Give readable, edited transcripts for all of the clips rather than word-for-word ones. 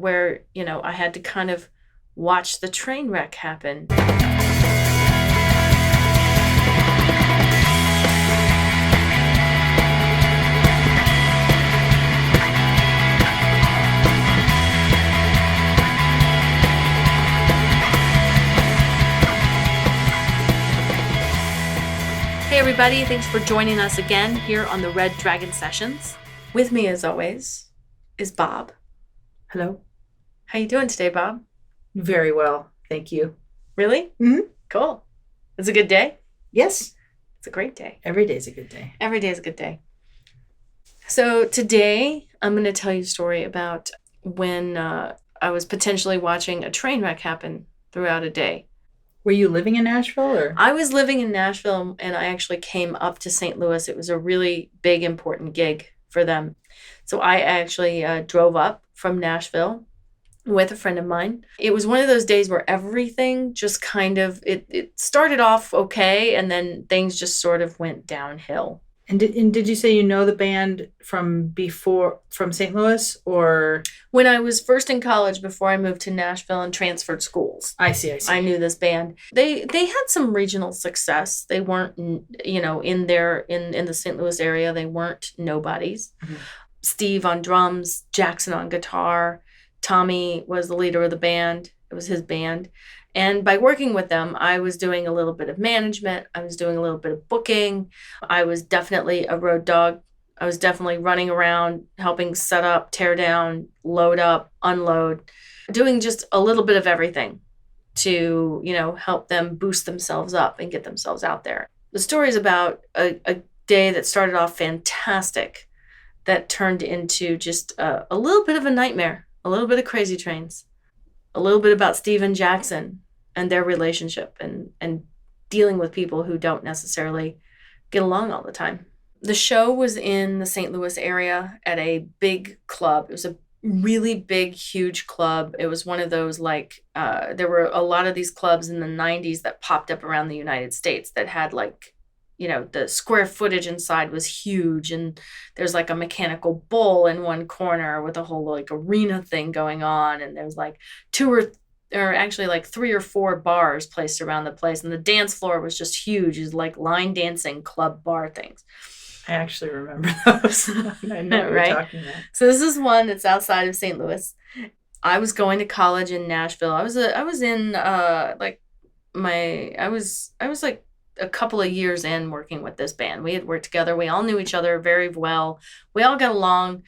where, I had to kind of watch the train wreck happen. Hey everybody, thanks for joining us again here on the Red Dragon Sessions. With me as always is Bob. Hello. How you doing today, Bob? Very well, thank you. Really? Mm-hmm. Cool. It's a good day? Yes. It's a great day. Every day is a good day. Every day is a good day. So today I'm going to tell you a story about when I was potentially watching a train wreck happen throughout a day. Were you living in Nashville? Or? I was living in Nashville, and I actually came up to St. Louis. It was a really big, important gig for them. So I actually drove up from Nashville with a friend of mine. It was one of those days where everything just kind of, it started off okay, and then things just sort of went downhill. And did you say you know the band from St. Louis, or? When I was first in college, before I moved to Nashville and transferred schools. I see. I knew this band. They had some regional success. They weren't, in the St. Louis area, they weren't nobodies. Mm-hmm. Steve on drums, Jackson on guitar, Tommy was the leader of the band. It was his band. And by working with them, I was doing a little bit of management. I was doing a little bit of booking. I was definitely a road dog. I was definitely running around, helping set up, tear down, load up, unload, doing just a little bit of everything to, help them boost themselves up and get themselves out there. The story is about a day that started off fantastic that turned into just a little bit of a nightmare, a little bit of Crazy Trains. A little bit about Steve and Jackson and their relationship and dealing with people who don't necessarily get along all the time. The show was in the St. Louis area at a big club. It was a really big, huge club. It was one of those there were a lot of these clubs in the 90s that popped up around the United States that had the square footage inside was huge, and there's a mechanical bull in one corner with a whole arena thing going on, and there's three or four bars placed around the place, and the dance floor was just huge. It was line dancing club bar things. I actually remember those. I know what right? You're talking about. So this is one that's outside of St. Louis. I was going to college in Nashville. I was a couple of years in working with this band. We had worked together. We all knew each other very well. We all got along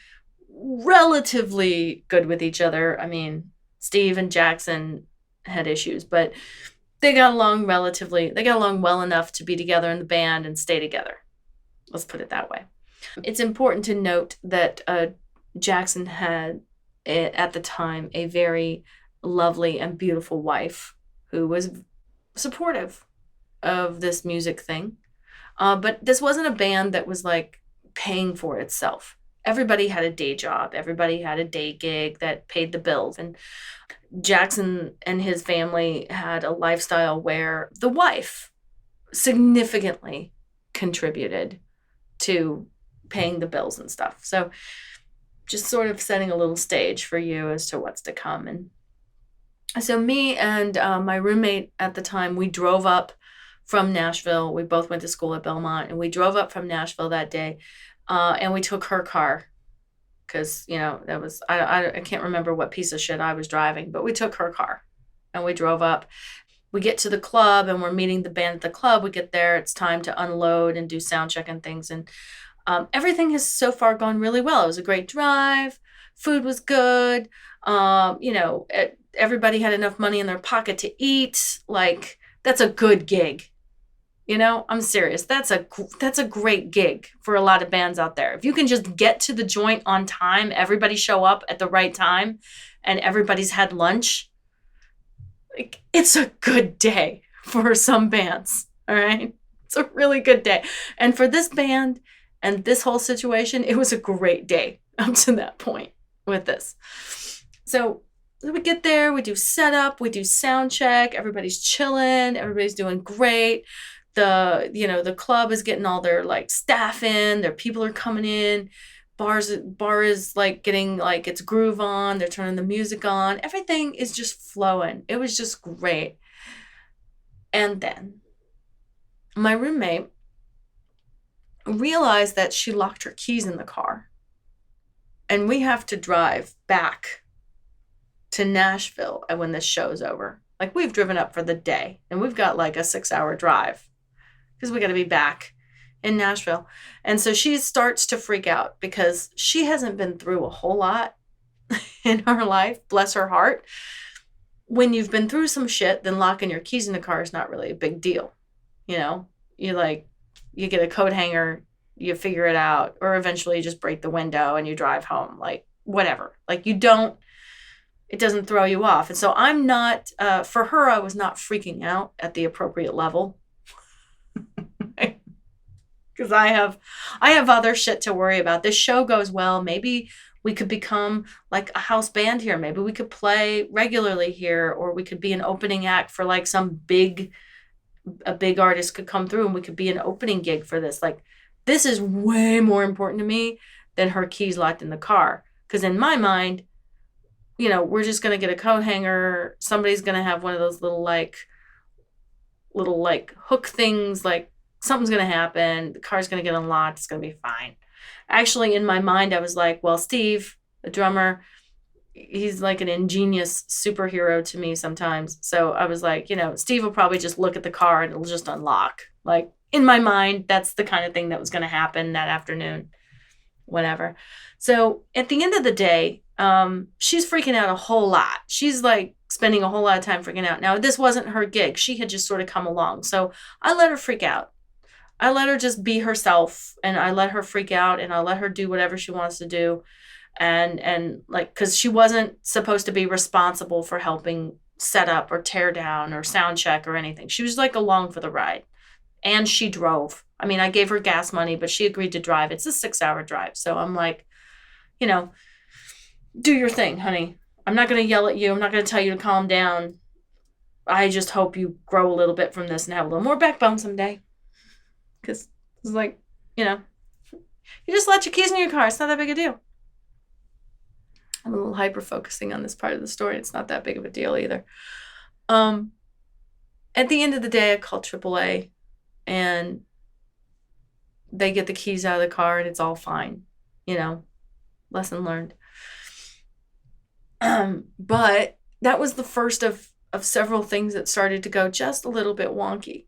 relatively good with each other. I mean, Steve and Jackson had issues, but they got along well enough to be together in the band and stay together. Let's put it that way. It's important to note that Jackson had, at the time, a very lovely and beautiful wife who was supportive of this music thing. But this wasn't a band that was paying for itself. Everybody had a day job. Everybody had a day gig that paid the bills. And Jackson and his family had a lifestyle where the wife significantly contributed to paying the bills and stuff. So just sort of setting a little stage for you as to what's to come. And so me and my roommate at the time, we drove up from Nashville. We both went to school at Belmont, and we drove up from Nashville that day, and we took her car because, that was, I can't remember what piece of shit I was driving, but we took her car and we drove up. We get to the club and we're meeting the band at the club. We get there. It's time to unload and do sound check and things. And everything has so far gone really well. It was a great drive. Food was good. Everybody had enough money in their pocket to eat. That's a good gig. I'm serious. That's a great gig for a lot of bands out there. If you can just get to the joint on time, everybody show up at the right time, and everybody's had lunch, it's a good day for some bands. All right. It's a really good day. And for this band and this whole situation, it was a great day up to that point with this. So we get there, we do setup, we do sound check, everybody's chilling, everybody's doing great. The club is getting all their staff in, their people are coming in, bar is like getting like its groove on. They're turning the music on. Everything is just flowing. It was just great. And then my roommate realized that she locked her keys in the car. And we have to drive back to Nashville when this show's over. Like, we've driven up for the day and we've got like a 6-hour drive because we got to be back in Nashville. And so she starts to freak out because she hasn't been through a whole lot in her life, bless her heart. When you've been through some shit, then locking your keys in the car is not really a big deal. You know, you get a coat hanger, you figure it out, or eventually you just break the window and you drive home, like whatever. Like it doesn't throw you off. And so I'm not, for her, I was not freaking out at the appropriate level. Because I have other shit to worry about. This show goes well. Maybe we could become like a house band here. Maybe we could play regularly here, or we could be an opening act for like a big artist could come through and we could be an opening gig for this. Like, this is way more important to me than her keys locked in the car. Because in my mind, we're just going to get a coat hanger. Somebody's going to have one of those little hook things, like something's going to happen. The car's going to get unlocked. It's going to be fine. Actually, in my mind, I was like, well, Steve, the drummer, he's like an ingenious superhero to me sometimes. So I was like, Steve will probably just look at the car and it'll just unlock. Like, in my mind, that's the kind of thing that was going to happen that afternoon, whatever. So at the end of the day, she's freaking out a whole lot. She's like spending a whole lot of time freaking out. Now, this wasn't her gig. She had just sort of come along. So I let her freak out. I let her just be herself, and I let her freak out, and I let her do whatever she wants to do. And like, cause she wasn't supposed to be responsible for helping set up or tear down or sound check or anything. She was like along for the ride, and she drove. I mean, I gave her gas money, but she agreed to drive. It's a 6-hour drive. So I'm like, do your thing, honey. I'm not going to yell at you. I'm not going to tell you to calm down. I just hope you grow a little bit from this and have a little more backbone someday. Because it's like, you just let your keys in your car. It's not that big a deal. I'm a little hyper-focusing on this part of the story. It's not that big of a deal either. At the end of the day, I called AAA, and they get the keys out of the car, and it's all fine. Lesson learned. But that was the first of several things that started to go just a little bit wonky.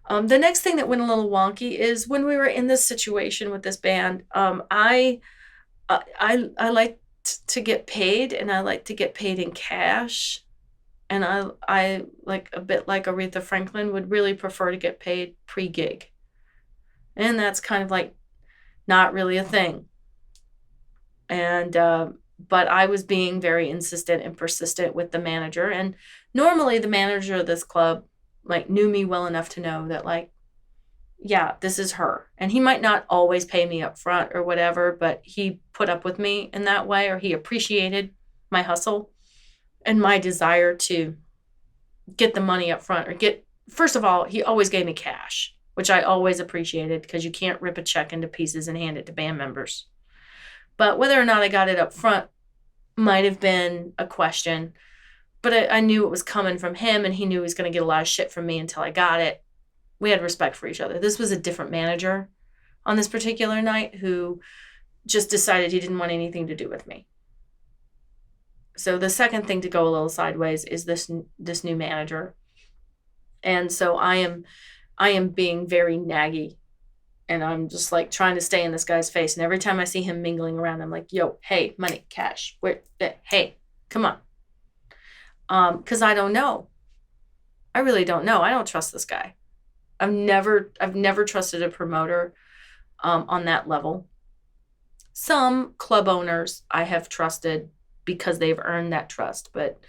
The next thing that went a little wonky is when we were in this situation with this band. I like to get paid, and I like to get paid in cash. And I like, a bit like Aretha Franklin, would really prefer to get paid pre-gig. And that's kind of like not really a thing. And but I was being very insistent and persistent with the manager. And normally the manager of this club like knew me well enough to know that, like, yeah, this is her. And he might not always pay me up front or whatever, but he put up with me in that way, or he appreciated my hustle and my desire to get the money up front, or first of all, he always gave me cash, which I always appreciated, because you can't rip a check into pieces and hand it to band members. But whether or not I got it up front might have been a question. But I knew it was coming from him, and he knew he was going to get a lot of shit from me until I got it. We had respect for each other. This was a different manager on this particular night who just decided he didn't want anything to do with me. So the second thing to go a little sideways is this new manager. And so I am being very naggy, and I'm just like trying to stay in this guy's face. And every time I see him mingling around, I'm like, yo, hey, money, cash, hey, come on. Because I don't know. I really don't know. I don't trust this guy. I've never trusted a promoter on that level. Some club owners I have trusted because they've earned that trust. But,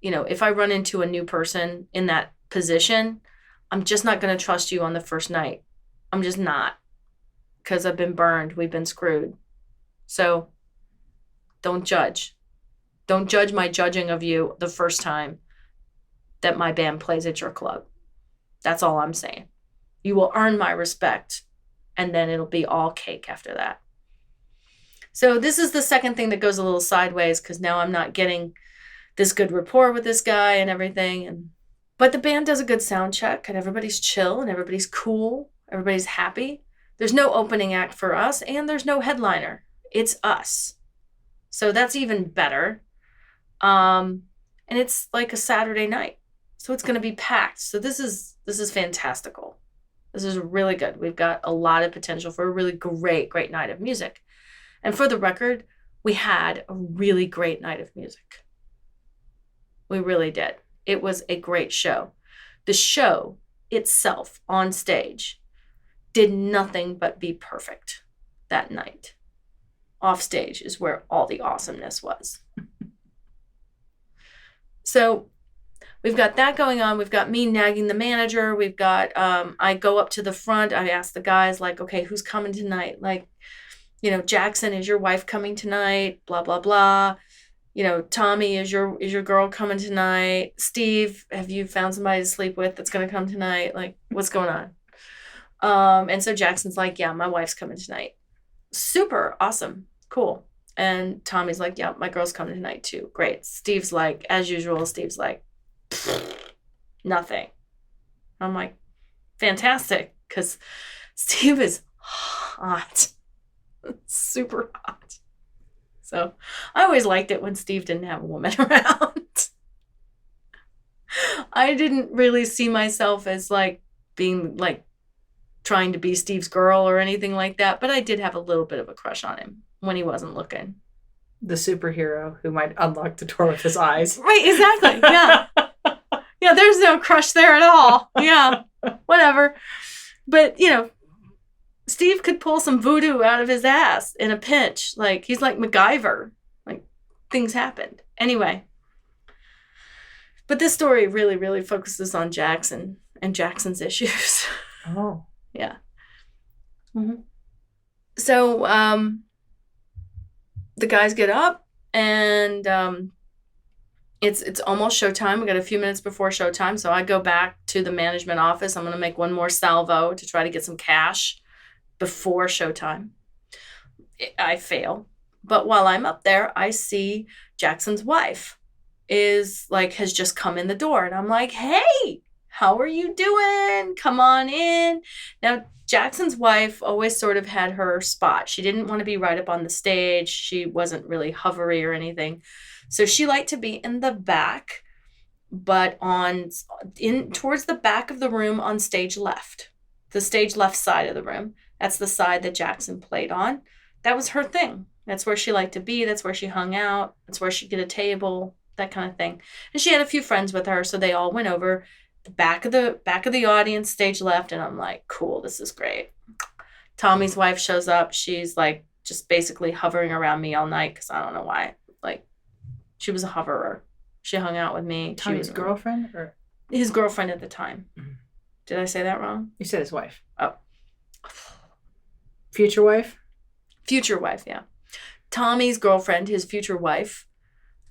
if I run into a new person in that position, I'm just not going to trust you on the first night. I'm just not. Because I've been burned. We've been screwed. So don't judge. Don't judge my judging of you the first time that my band plays at your club. That's all I'm saying. You will earn my respect and then it'll be all cake after that. So this is the second thing that goes a little sideways because now I'm not getting this good rapport with this guy and everything. But the band does a good sound check and everybody's chill and everybody's cool. Everybody's happy. There's no opening act for us and there's no headliner. It's us. So that's even better. And it's like a Saturday night. So it's going to be packed. So this is fantastical. This is really good. We've got a lot of potential for a really great night of music. And for the record, we had a really great night of music. We really did. It was a great show. The show itself on stage did nothing but be perfect that night. Off stage is where all the awesomeness was. So we've got that going on. We've got me nagging the manager. We've got, I go up to the front. I ask the guys, like, okay, who's coming tonight? Like, you know, Jackson, is your wife coming tonight? Blah, blah, blah. You know, Tommy, is your girl coming tonight? Steve, have you found somebody to sleep with that's going to come tonight? Like, what's going on? And so Jackson's like, yeah, my wife's coming tonight. Super awesome. Cool. And Tommy's like, yeah, my girl's coming tonight too. Great. Steve's like, as usual, Steve's like, nothing. I'm like, fantastic. Because Steve is hot. Super hot. So I always liked it when Steve didn't have a woman around. I didn't really see myself as like being like trying to be Steve's girl or anything like that, but I did have a little bit of a crush on him when he wasn't looking. The superhero who might unlock the door with his eyes. Right, exactly. Yeah. Yeah, there's no crush there at all. Yeah, whatever. But, you know, Steve could pull some voodoo out of his ass in a pinch. Like, he's like MacGyver. Like, things happened. Anyway. But this story really focuses on Jackson and Jackson's issues. Oh. Yeah. Mm-hmm. So, the guys get up and it's almost showtime. We got a few minutes before showtime. So I go back to the management office. I'm going to make one more salvo to try to get some cash before showtime. I fail. But while I'm up there, I see Jackson's wife has just come in the door. And I'm like, hey, how are you doing? Come on in. Now, Jackson's wife always sort of had her spot. She didn't want to be right up on the stage. She wasn't really hovery or anything. So she liked to be in the back, but towards the back of the room on stage left. The stage left side of the room. That's the side that Jackson played on. That was her thing. That's where she liked to be. That's where she hung out. That's where she'd get a table, that kind of thing. And she had a few friends with her, so they all went over the back of the audience, stage left, and I'm like, cool, this is great. Tommy's wife shows up. She's like just basically hovering around me all night because I don't know why. Like, she was a hoverer. She hung out with me. Tommy's girlfriend or his girlfriend at the time. Mm-hmm. Did I say that wrong? You said his wife. Oh. Future wife? Future wife, yeah. Tommy's girlfriend, his future wife,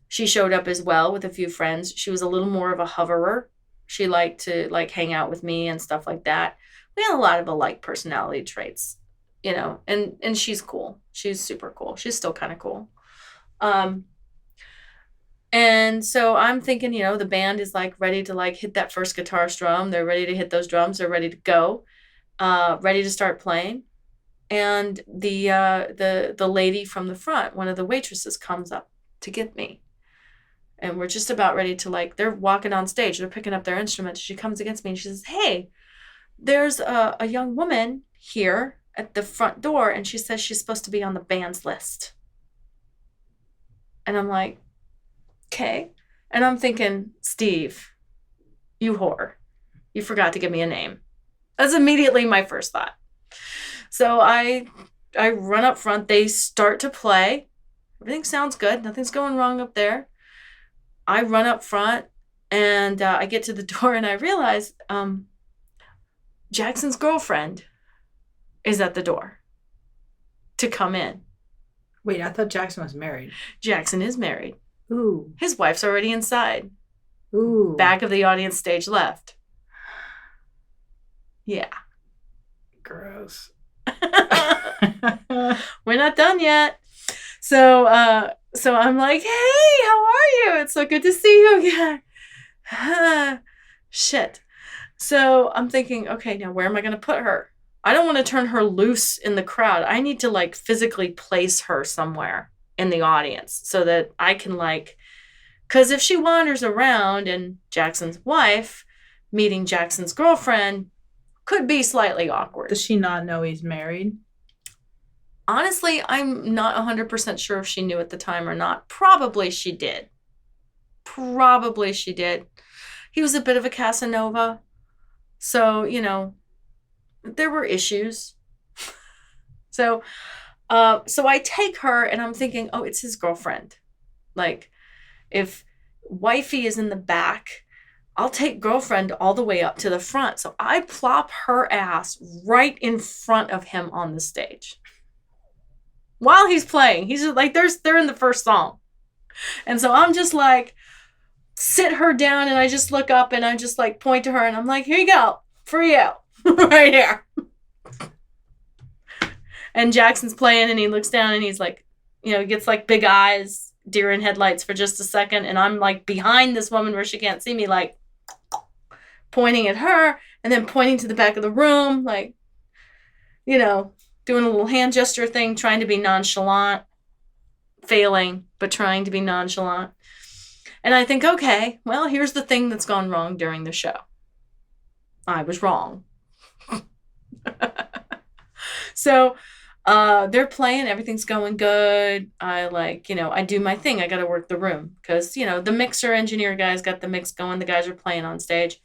she showed up as well with a few friends. She was a little more of a hoverer. She liked to hang out with me and stuff like that. We had a lot of alike personality traits, you know, and she's cool. She's super cool. She's still kind of cool. And so I'm thinking, you know, the band is ready to hit that first guitar strum. They're ready to hit those drums. They're ready to go, ready to start playing. And the lady from the front, one of the waitresses, comes up to get me. And we're just about ready to they're walking on stage. They're picking up their instruments. She comes against me and she says, hey, there's a young woman here at the front door. And she says she's supposed to be on the band's list. And I'm like, okay. And I'm thinking, Steve, you whore. You forgot to give me a name. That's immediately my first thought. So I run up front. They start to play. Everything sounds good. Nothing's going wrong up there. I run up front and I get to the door and I realize Jackson's girlfriend is at the door to come in. Wait, I thought Jackson was married. Jackson is married. Ooh. His wife's already inside. Ooh. Back of the audience, stage left. Yeah. Gross. We're not done yet. So I'm like, hey, how are you? It's so good to see you again. Shit. So I'm thinking, okay, now where am I going to put her? I don't want to turn her loose in the crowd. I need to like physically place her somewhere in the audience so that I can like, because if she wanders around and Jackson's wife meeting Jackson's girlfriend could be slightly awkward. Does she not know he's married? Honestly, I'm not 100% sure if she knew at the time or not. Probably she did. Probably she did. He was a bit of a Casanova. So, you know, there were issues. So I take her and I'm thinking, oh, it's his girlfriend. Like, if wifey is in the back, I'll take girlfriend all the way up to the front. So I plop her ass right in front of him on the stage. While he's playing, he's just like, they're in the first song. And so I'm just like, sit her down and I just look up and I just like point to her and I'm like, here you go, for you, right here. And Jackson's playing and he looks down and he's like, you know, he gets like big eyes, deer in headlights for just a second. And I'm like behind this woman where she can't see me, like pointing at her and then pointing to the back of the room, like, you know, doing a little hand gesture thing, trying to be nonchalant, failing, but trying to be nonchalant. And I think, okay, well, here's the thing that's gone wrong during the show. I was wrong. So they're playing, everything's going good. I like, you know, I do my thing. I got to work the room because, you know, the mixer engineer guys got the mix going. The guys are playing on stage.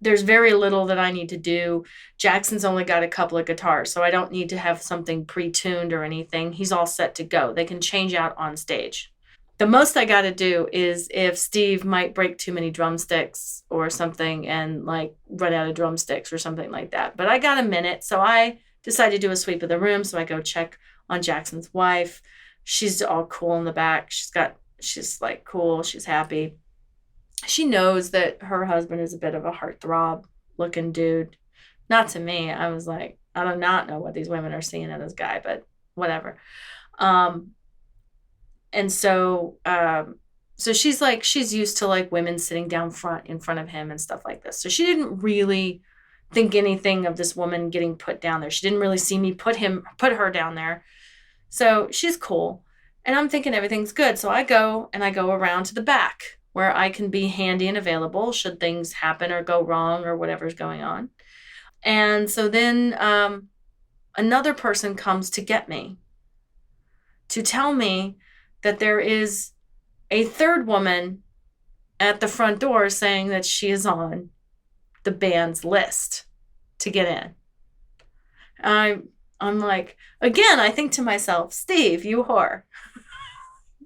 There's very little that I need to do. Jackson's only got a couple of guitars, so I don't need to have something pre-tuned or anything. He's all set to go. They can change out on stage. The most I got to do is if Steve might break too many drumsticks or something and like run out of drumsticks or something like that. But I got a minute, so I decided to do a sweep of the room. So I go check on Jackson's wife. She's all cool in the back. She's like cool. She's happy. She knows that her husband is a bit of a heartthrob looking dude. Not to me. I was like, I do not know what these women are seeing in this guy, but whatever. And so she's like, she's used to like women sitting down front in front of him and stuff like this. So she didn't really think anything of this woman getting put down there. She didn't really see me put her down there. So she's cool. And I'm thinking everything's good. So I go around to the back where I can be handy and available should things happen or go wrong or whatever's going on. And so then another person comes to get me, to tell me that there is a third woman at the front door saying that she is on the band's list to get in. I'm like, again, I think to myself, Steve, you whore.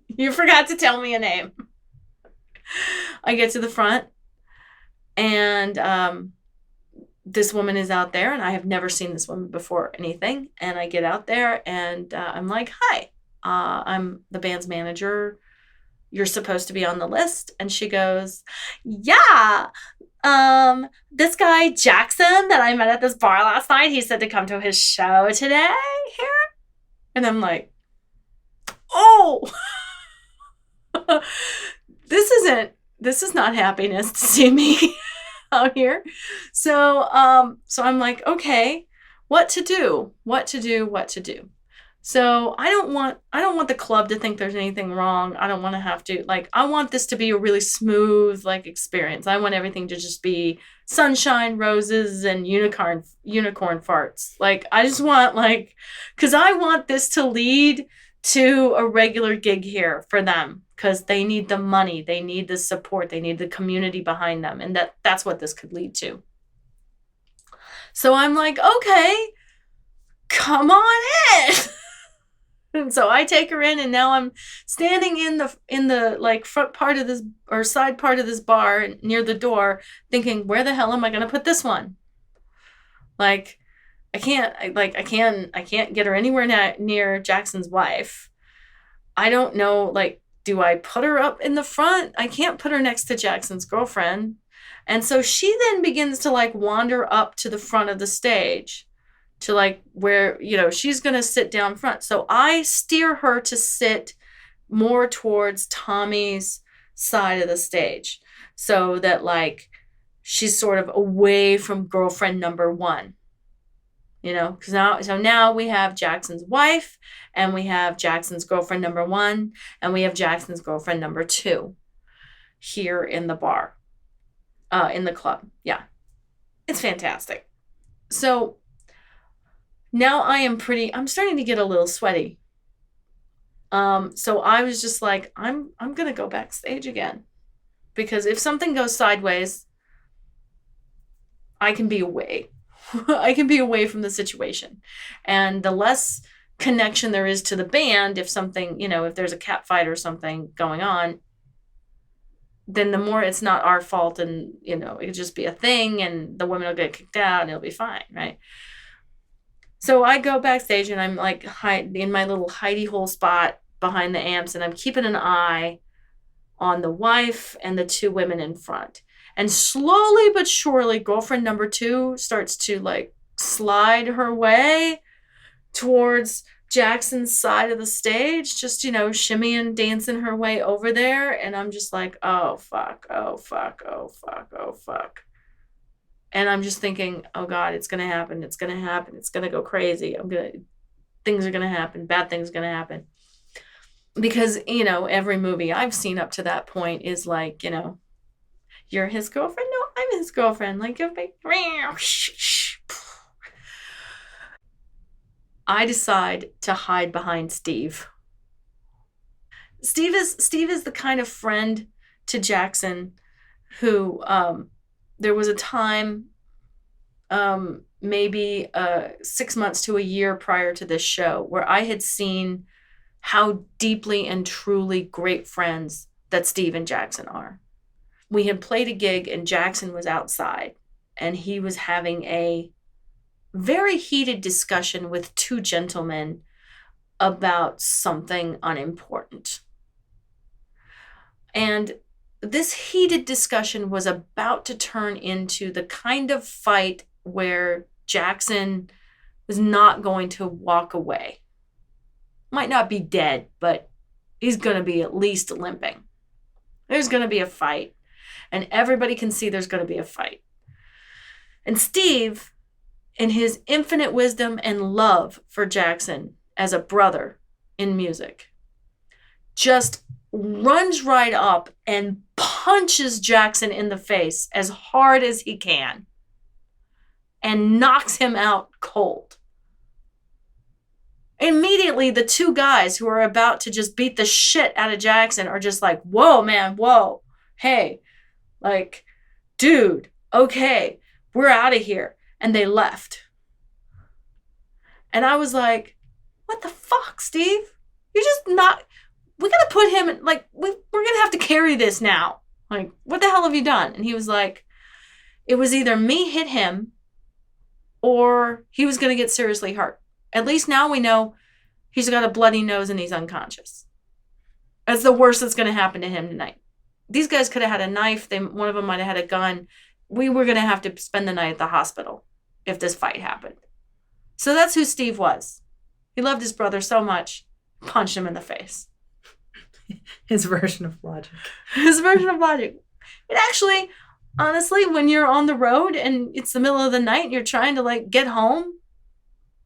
You forgot to tell me a name. I get to the front and this woman is out there and I have never seen this woman before anything. And I get out there and I'm like, hi, I'm the band's manager. You're supposed to be on the list. And she goes, yeah, this guy Jackson that I met at this bar last night, he said to come to his show today here. And I'm like, oh, this is not happiness to see me out here. So I'm like, okay, what to do. So I don't want the club to think there's anything wrong. I don't want to have to, like, I want this to be a really smooth, like, experience. I want everything to just be sunshine, roses, and unicorn farts. Like, I just want, like, because I want this to lead to a regular gig here for them, because they need the money, they need the support, they need the community behind them, and that's what this could lead to. So I'm like, okay, come on in. And so I take her in, and now I'm standing in the like front part of this or side part of this bar near the door, thinking, where the hell am I going to put this one? Like, I can't get her anywhere near Jackson's wife. I don't know, like, do I put her up in the front? I can't put her next to Jackson's girlfriend. And so she then begins to like wander up to the front of the stage to like where, she's going to sit down front. So I steer her to sit more towards Tommy's side of the stage so that like she's sort of away from girlfriend number one, because now we have Jackson's wife and we have Jackson's girlfriend number one and we have Jackson's girlfriend number two here in the bar, in the club. Yeah. It's fantastic. So now I'm starting to get a little sweaty. So I was just like, I'm going to go backstage again, because if something goes sideways, I can be away. I can be away from the situation. And the less connection there is to the band, if something, if there's a cat fight or something going on, then the more it's not our fault, and, it could just be a thing and the women will get kicked out and it'll be fine, right? So I go backstage and I'm like in my little hidey hole spot behind the amps, and I'm keeping an eye on the wife and the two women in front. And slowly but surely, girlfriend number two starts to like slide her way towards Jackson's side of the stage, just, shimmying, dancing her way over there. And I'm just like, oh, fuck, oh, fuck, oh, fuck, oh, fuck. And I'm just thinking, oh, God, it's going to happen. It's going to happen. It's going to go crazy. Things are going to happen. Bad things are going to happen. Because, every movie I've seen up to that point is like, you're his girlfriend? No, I'm his girlfriend. Like, I decide to hide behind Steve. Steve is the kind of friend to Jackson who, there was a time, maybe 6 months to a year prior to this show, where I had seen how deeply and truly great friends that Steve and Jackson are. We had played a gig and Jackson was outside and he was having a very heated discussion with two gentlemen about something unimportant. And this heated discussion was about to turn into the kind of fight where Jackson was not going to walk away. Might not be dead, but he's going to be at least limping. There's going to be a fight. And everybody can see there's going to be a fight. And Steve, in his infinite wisdom and love for Jackson as a brother in music, just runs right up and punches Jackson in the face as hard as he can and knocks him out cold. Immediately, the two guys who are about to just beat the shit out of Jackson are just like, whoa, man, whoa, hey, like, dude, okay, we're out of here. And they left. And I was like, what the fuck, Steve? You're just not, we got to put him in, like, we're going to have to carry this now. Like, what the hell have you done? And he was like, it was either me hit him or he was going to get seriously hurt. At least now we know he's got a bloody nose and he's unconscious. That's the worst that's going to happen to him tonight. These guys could have had a knife. One of them might have had a gun. We were going to have to spend the night at the hospital if this fight happened. So that's who Steve was. He loved his brother so much, punched him in the face. His version of logic. His version of logic. It actually, honestly, when you're on the road and it's the middle of the night and you're trying to like get home,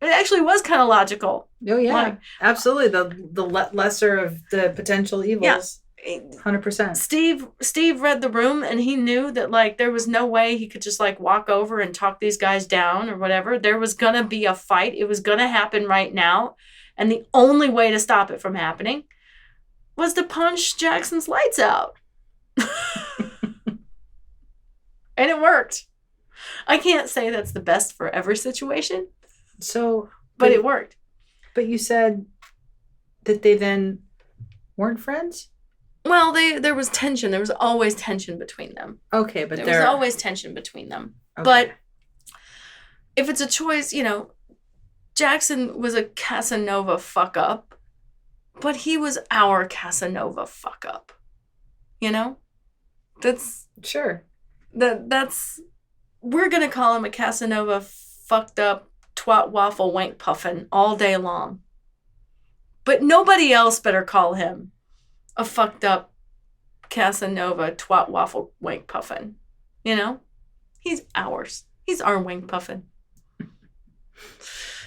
it actually was kind of logical. Oh, yeah. Like, absolutely. The lesser of the potential evils. Yeah. 100%. Steve read the room and he knew that like there was no way he could just like walk over and talk these guys down or whatever. There was going to be a fight. It was going to happen right now. And the only way to stop it from happening was to punch Jackson's lights out. And it worked. I can't say that's the best for every situation. But it worked. But you said that they then weren't friends? Well, there was tension. There was always tension between them. Okay, but there was always tension between them. Okay. But if it's a choice, Jackson was a Casanova fuck up, but he was our Casanova fuck up. That's sure. That's we're gonna call him a Casanova fucked up twat waffle wank puffin all day long. But nobody else better call him a fucked up Casanova twat waffle wank puffin. You know? He's ours. He's our wank puffin.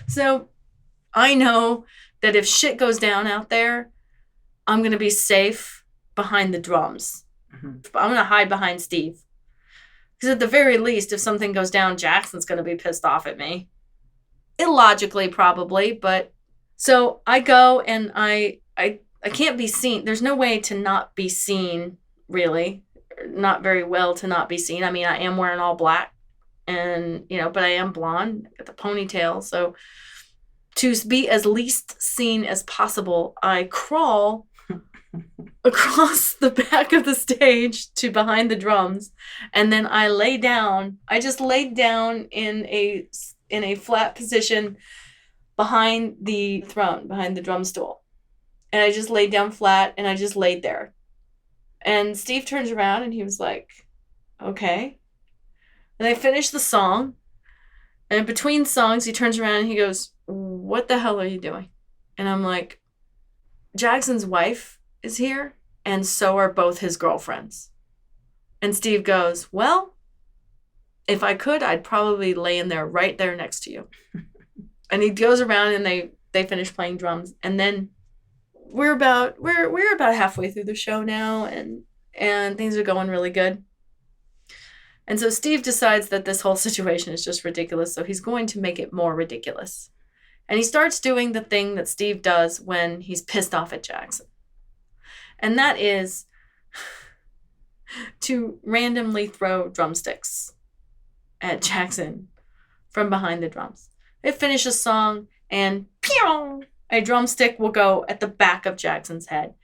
So I know that if shit goes down out there, I'm going to be safe behind the drums. Mm-hmm. I'm going to hide behind Steve. Because at the very least, if something goes down, Jackson's going to be pissed off at me. Illogically, probably, but... So I go and I can't be seen. There's no way to not be seen, really. Not very well to not be seen. I mean, I am wearing all black and, but I am blonde, got the ponytail. So to be as least seen as possible, I crawl across the back of the stage to behind the drums. And then I lay down. I just laid down in a flat position behind the throne, behind the drum stool. And I just laid down flat and I just laid there. And Steve turns around and he was like, okay. And I finished the song. And between songs, he turns around and he goes, what the hell are you doing? And I'm like, Jackson's wife is here and so are both his girlfriends. And Steve goes, well, if I could, I'd probably lay in there right there next to you. And he goes around and they finish playing drums. And then we're about halfway through the show now and things are going really good. And so Steve decides that this whole situation is just ridiculous. So he's going to make it more ridiculous. And he starts doing the thing that Steve does when he's pissed off at Jackson. And that is to randomly throw drumsticks at Jackson from behind the drums. They finish a song and pew, a drumstick will go at the back of Jackson's head.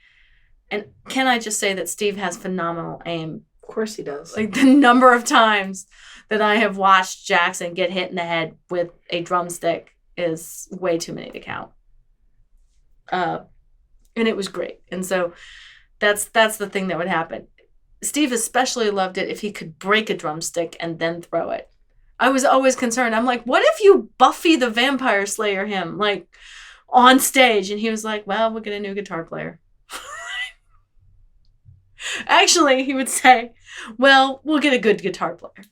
And can I just say that Steve has phenomenal aim? Of course he does. Like the number of times that I have watched Jackson get hit in the head with a drumstick is way too many to count. And it was great. And so that's the thing that would happen. Steve especially loved it if he could break a drumstick and then throw it. I was always concerned. I'm like, what if you Buffy the Vampire Slayer him, like, on stage? And he was like, well, we'll get a new guitar player. Actually, he would say, well, we'll get a good guitar player.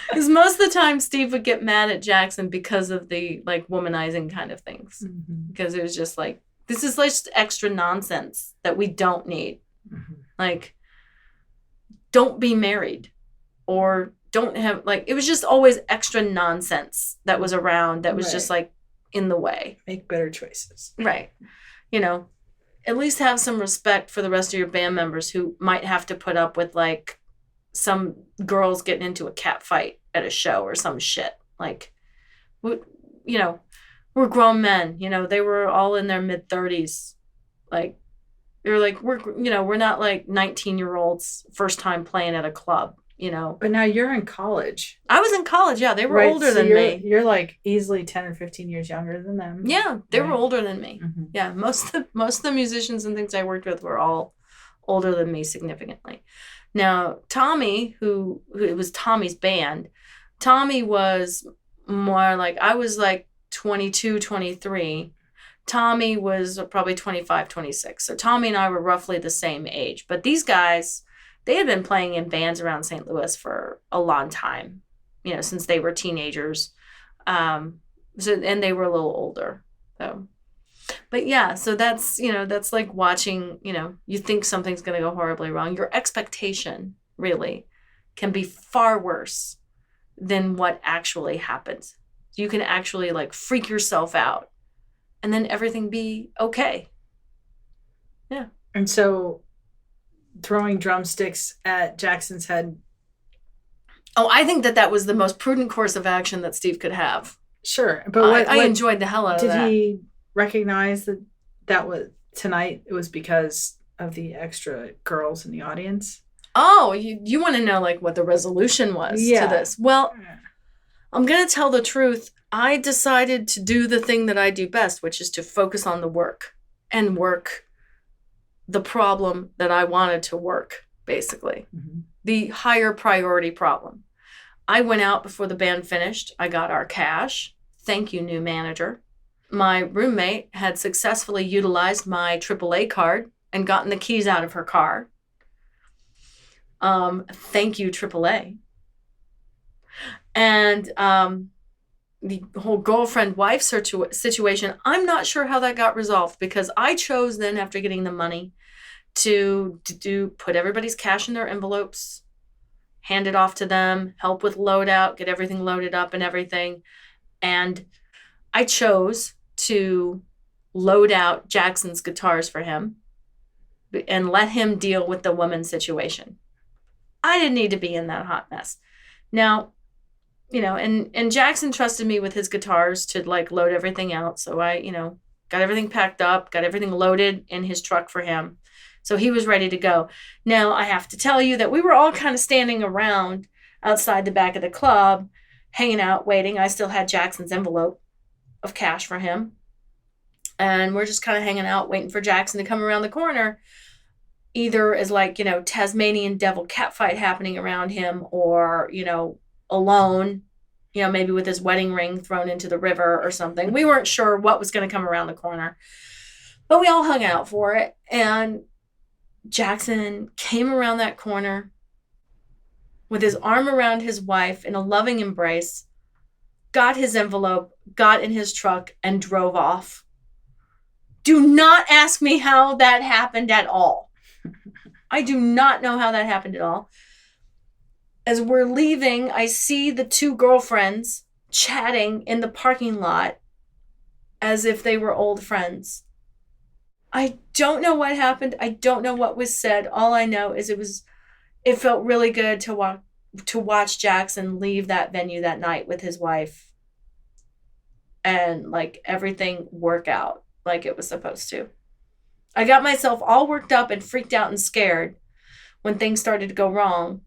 Because most of the time, Steve would get mad at Jackson because of the, like, womanizing kind of things. Mm-hmm. Because it was just like, this is like extra nonsense that we don't need. Mm-hmm. Like, don't be married. Or don't have, like, it was just always extra nonsense that was around that was just, like, in the way. Make better choices. Right. At least have some respect for the rest of your band members who might have to put up with, like, some girls getting into a cat fight at a show or some shit. Like, we're grown men. They were all in their mid-30s. Like, they were like, we're not, like, 19-year-olds first time playing at a club. But now you're in college. I was in college, yeah. They were older than me. You're like easily 10 or 15 years younger than them. Yeah, they were older than me. Mm-hmm. Yeah, most of the musicians and things I worked with were all older than me significantly. Now, Tommy, who it was Tommy's band, Tommy was more like, I was like 22, 23. Tommy was probably 25, 26. So Tommy and I were roughly the same age. But these guys... they had been playing in bands around St. Louis for a long time, since they were teenagers. And they were a little older. So, but yeah, so that's like watching, you think something's going to go horribly wrong. Your expectation really can be far worse than what actually happens. You can actually like freak yourself out and then everything be okay. Yeah. And so throwing drumsticks at Jackson's head. Oh, I think that was the most prudent course of action that Steve could have. Sure. But I enjoyed the hell out of that. Did he recognize that was tonight it was because of the extra girls in the audience? Oh, you want to know like what the resolution was to this? Well, I'm going to tell the truth. I decided to do the thing that I do best, which is to focus on the work and work the problem that I wanted to work, basically. Mm-hmm. The higher priority problem. I went out before the band finished. I got our cash. Thank you, new manager. My roommate had successfully utilized my AAA card and gotten the keys out of her car. Thank you, AAA. And the whole girlfriend-wife situation, I'm not sure how that got resolved, because I chose then, after getting the money, to put everybody's cash in their envelopes, hand it off to them, help with loadout, get everything loaded up and everything. And I chose to load out Jackson's guitars for him and let him deal with the woman situation. I didn't need to be in that hot mess. Now, and Jackson trusted me with his guitars to like load everything out. So I, got everything packed up, got everything loaded in his truck for him. So he was ready to go. Now, I have to tell you that we were all kind of standing around outside the back of the club, hanging out, waiting. I still had Jackson's envelope of cash for him. And we're just kind of hanging out, waiting for Jackson to come around the corner, either as like, Tasmanian devil catfight happening around him, or, alone, maybe with his wedding ring thrown into the river or something. We weren't sure what was going to come around the corner, but we all hung out for it. And Jackson came around that corner with his arm around his wife in a loving embrace, got his envelope, got in his truck, and drove off. Do not ask me how that happened at all. I do not know how that happened at all. As we're leaving, I see the two girlfriends chatting in the parking lot as if they were old friends. I don't know what happened. I don't know what was said. All I know is it felt really good to watch Jackson leave that venue that night with his wife, and like everything work out like it was supposed to. I got myself all worked up and freaked out and scared when things started to go wrong.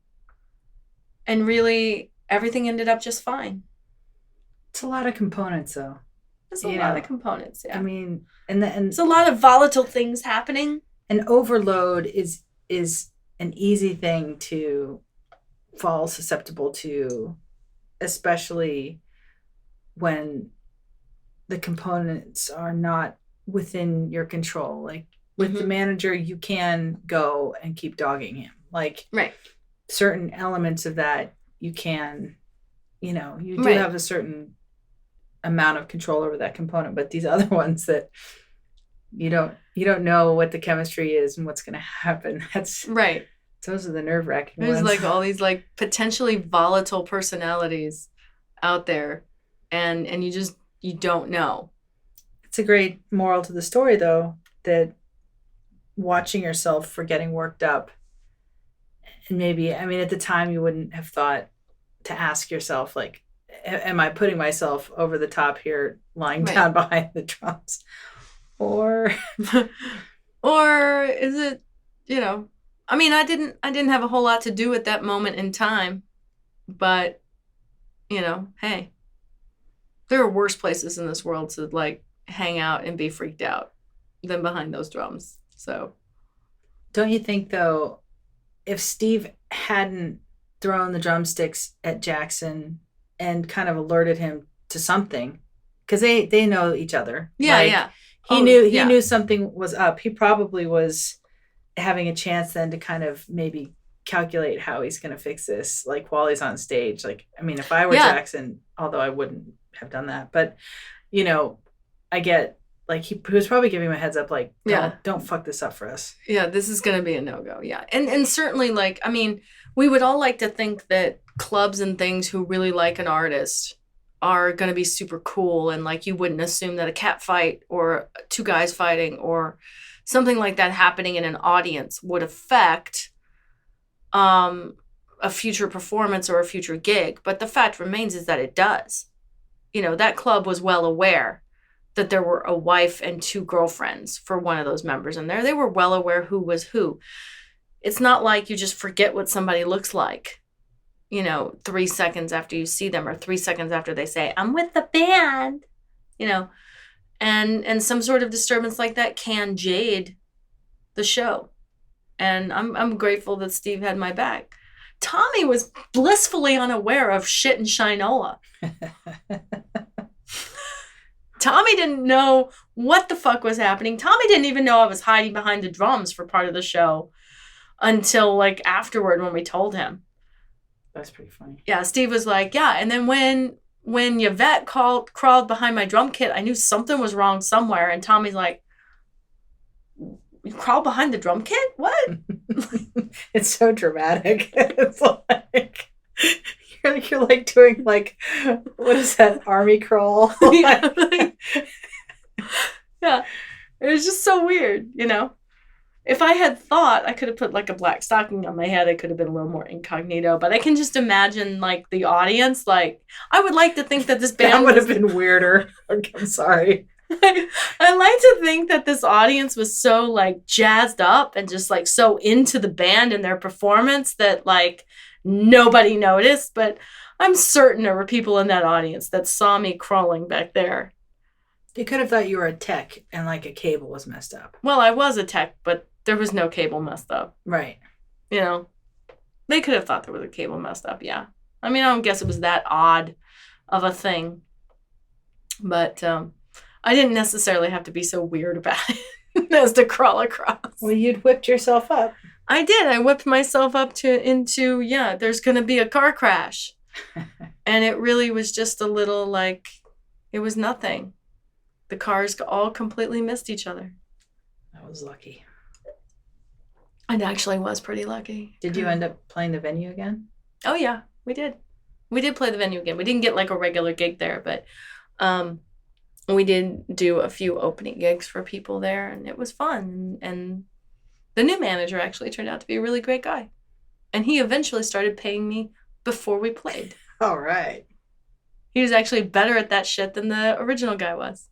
And really, everything ended up just fine. It's a lot of components, though. It's a lot of components, yeah. I mean, and it's a lot of volatile things happening. And overload is an easy thing to fall susceptible to, especially when the components are not within your control. Like with the manager, you can go and keep dogging him. Like, right. Certain elements of that you can, you do have a certain amount of control over that component, but these other ones that you don't know what the chemistry is and what's going to happen. That's right. Those are the nerve-wracking ones. There's like all these like potentially volatile personalities out there, and you don't know. It's a great moral to the story, though, that watching yourself for getting worked up. And maybe, at the time you wouldn't have thought to ask yourself, like, am I putting myself over the top here, lying down behind the drums? Or or is it, I didn't have a whole lot to do at that moment in time, but, hey, there are worse places in this world to, like, hang out and be freaked out than behind those drums. So. Don't you think, though, if Steve hadn't thrown the drumsticks at Jackson and kind of alerted him to something, because they know each other. Yeah. He knew something was up. He probably was having a chance then to kind of maybe calculate how he's going to fix this, like while he's on stage. Like, if I were Jackson, although I wouldn't have done that, but I get, like, he was probably giving him a heads up, like, don't fuck this up for us. Yeah, this is going to be a no-go, yeah. And certainly, like, we would all like to think that clubs and things who really like an artist are going to be super cool, and, like, you wouldn't assume that a cat fight or two guys fighting or something like that happening in an audience would affect a future performance or a future gig. But the fact remains is that it does. That club was well aware that there were a wife and two girlfriends for one of those members in there. They were well aware who was who. It's not like you just forget what somebody looks like, 3 seconds after you see them, or 3 seconds after they say, I'm with the band, and some sort of disturbance like that can jade the show. And I'm grateful that Steve had my back Tommy was blissfully unaware of shit in Shinola. Tommy didn't know what the fuck was happening. Tommy didn't even know I was hiding behind the drums for part of the show until like afterward when we told him. That's pretty funny. Yeah, Steve was like, yeah. And then when Yvette crawled behind my drum kit, I knew something was wrong somewhere. And Tommy's like, you crawl behind the drum kit? What? It's so dramatic. It's like you're like doing like, what is that, army crawl? Yeah, yeah, it was just so weird, you know. If I had thought, I could have put like a black stocking on my head. I could have been a little more incognito, but I can just imagine like the audience. Like, I would like to think that this band that would have been weirder. I'm sorry. I like to think that this audience was so like jazzed up and just like so into the band and their performance that like nobody noticed. But I'm certain there were people in that audience that saw me crawling back there. They could have thought you were a tech and like a cable was messed up. Well, I was a tech, but there was no cable messed up. Right. You know, they could have thought there was a cable messed up. Yeah. I mean, I don't guess it was that odd of a thing, but I didn't necessarily have to be so weird about it as to crawl across. Well, you'd whipped yourself up. I did. I whipped myself up into there's going to be a car crash. And it really was just a little like, it was nothing. The cars all completely missed each other. I was lucky. It actually was pretty lucky. Did you end up playing the venue again? Oh, yeah, we did. We did play the venue again. We didn't get like a regular gig there, but we did do a few opening gigs for people there, and it was fun. And the new manager actually turned out to be a really great guy. And he eventually started paying me before we played. All right. He was actually better at that shit than the original guy was.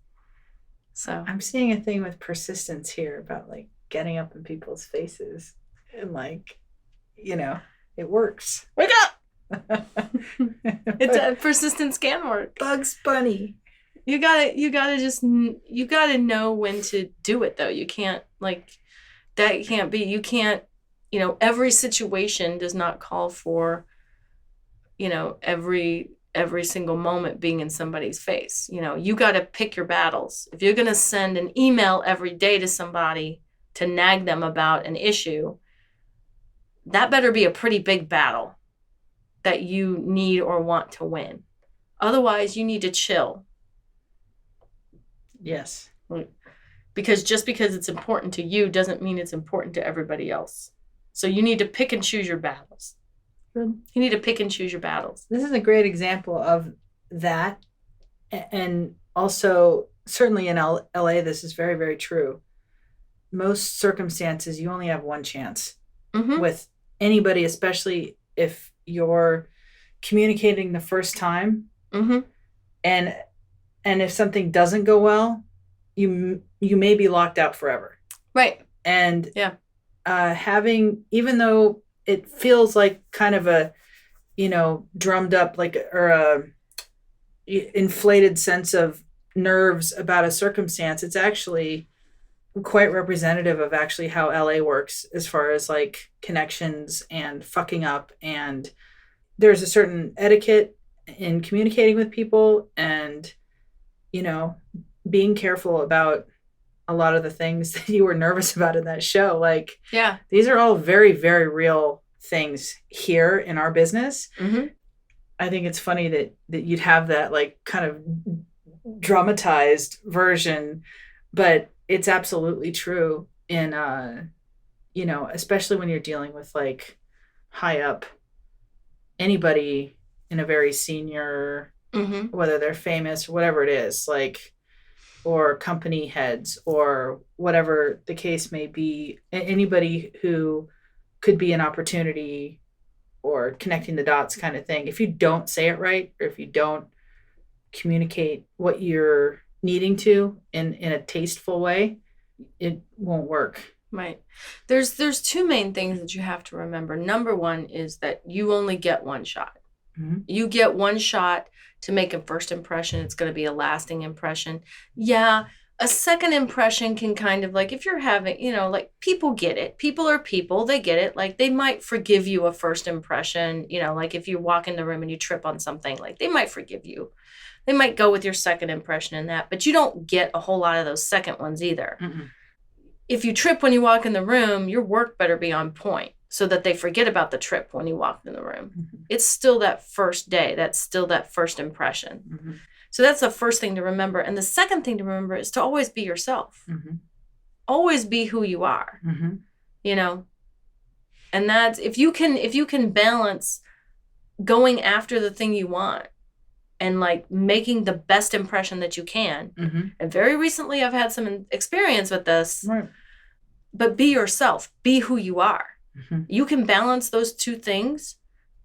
So I'm seeing a thing with persistence here about like getting up in people's faces and like, you know, it works. Wake up! It's a persistence can work. Bugs Bunny. You gotta know when to do it though. You can't like, that can't be, you can't, you know, every situation does not call for, you know, every single moment being in somebody's face. You know, you got to pick your battles. If you're going to send an email every day to somebody to nag them about an issue, that better be a pretty big battle that you need or want to win. Otherwise, you need to chill. Yes. Because just because it's important to you doesn't mean it's important to everybody else. So you need to pick and choose your battles. You need to pick and choose your battles. This is a great example of that. And also, certainly in LA, this is very, very true. Most circumstances, you only have one chance with anybody, especially if you're communicating the first time. And if something doesn't go well, you may be locked out forever. Right. And having, even though it feels like kind of a, you know, drummed up like, or a inflated sense of nerves about a circumstance, it's actually quite representative of actually how LA works as far as like connections and fucking up. And there's a certain etiquette in communicating with people and, you know, being careful about a lot of the things that you were nervous about in that show. Like, yeah, these are all very, very real things here in our business. I think it's funny that you'd have that like kind of dramatized version, but it's absolutely true in, you know, especially when you're dealing with like high up anybody in a very senior, whether they're famous or whatever it is, like, or company heads or whatever the case may be, anybody who could be an opportunity or connecting the dots kind of thing. If you don't say it right, or if you don't communicate what you're needing to in a tasteful way, it won't work. Right. There's two main things that you have to remember. Number one is that you only get one shot. You get one shot to make a first impression. It's going to be a lasting impression. Yeah, a second impression can kind of like, if you're having, like people get it. People are people, they get it. Like they might forgive you a first impression, like if you walk in the room and you trip on something, like they might forgive you. They might go with your second impression in that, but you don't get a whole lot of those second ones either. Mm-mm. If you trip when you walk in the room, your work better be on point so that they forget about the trip when you walk in the room. Mm-hmm. It's still that first day. That's still that first impression. Mm-hmm. So that's the first thing to remember. And the second thing to remember is to always be yourself. Mm-hmm. Always be who you are. Mm-hmm. And that's if you can balance going after the thing you want and like making the best impression that you can. Mm-hmm. And very recently I've had some experience with this. Right. But be yourself. Be who you are. Mm-hmm. You can balance those two things.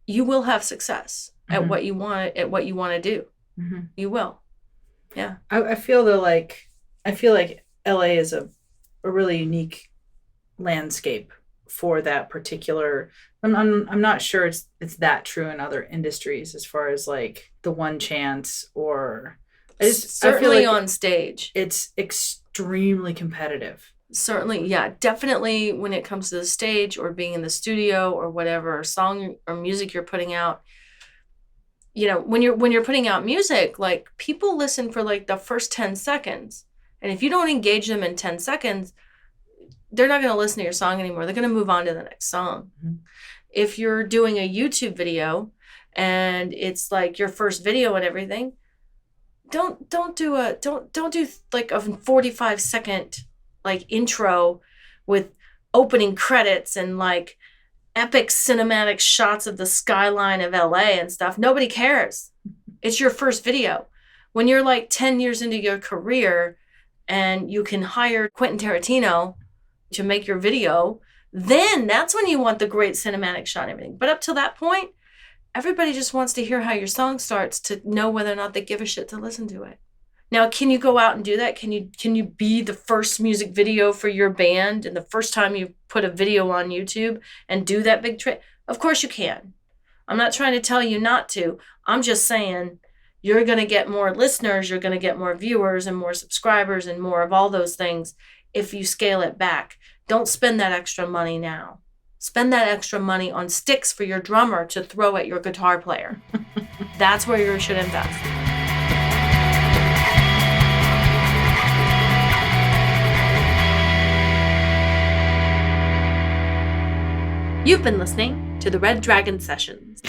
You will have success at what you want to do. Mm-hmm. You will. Yeah. I feel like LA is a really unique landscape for that particular. I'm not sure it's that true in other industries as far as like the one chance or certainly like on stage. It's extremely competitive. Certainly, yeah, definitely when it comes to the stage or being in the studio or whatever song or music you're putting out. When you're putting out music, like people listen for like the first 10 seconds. And if you don't engage them in 10 seconds, they're not going to listen to your song anymore. They're going to move on to the next song. Mm-hmm. If you're doing a YouTube video and it's like your first video and everything, don't do like a 45-second like intro with opening credits and like epic cinematic shots of the skyline of LA and stuff. Nobody cares. It's your first video. When you're like 10 years into your career and you can hire Quentin Tarantino to make your video, then that's when you want the great cinematic shot and everything. But up till that point, everybody just wants to hear how your song starts to know whether or not they give a shit to listen to it. Now, can you go out and do that? Can you be the first music video for your band and the first time you put a video on YouTube and do that big trick? Of course you can. I'm not trying to tell you not to. I'm just saying you're going to get more listeners, you're going to get more viewers and more subscribers and more of all those things if you scale it back. Don't spend that extra money now. Spend that extra money on sticks for your drummer to throw at your guitar player. That's where you should invest. You've been listening to the Red Dragon Sessions.